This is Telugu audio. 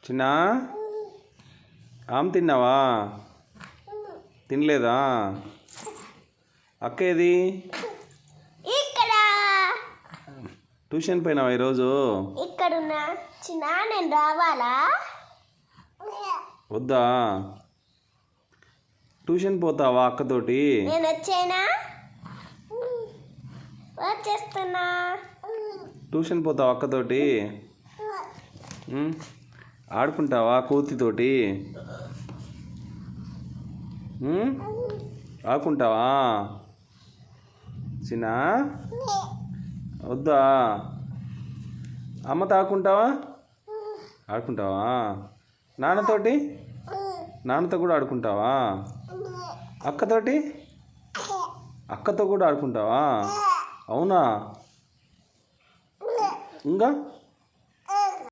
చిన్న ఆమె తిన్నావా? తినలేదా? అక్క ఏది? ఇక్కడ ట్యూషన్ పోయినావా ఈరోజు? ఇక్కడున్నా. చిన్న నేను రావాలా? వద్దా? ట్యూషన్ పోతావా అక్కతోటి? నేను వచ్చేనా? వచ్చేస్తున్నా. ట్యూషన్ పోతావా అక్కతోటి? ఆడుకుంటావా కూతితోటి? ఆడుకుంటావా? చిన్న వద్దా? అమ్మతో ఆడుకుంటావా? ఆడుకుంటావా? నాన్నతోటి? నాన్నతో కూడా ఆడుకుంటావా? అక్కతోటి? అక్కతో కూడా ఆడుకుంటావా? అవునా? ఇంకా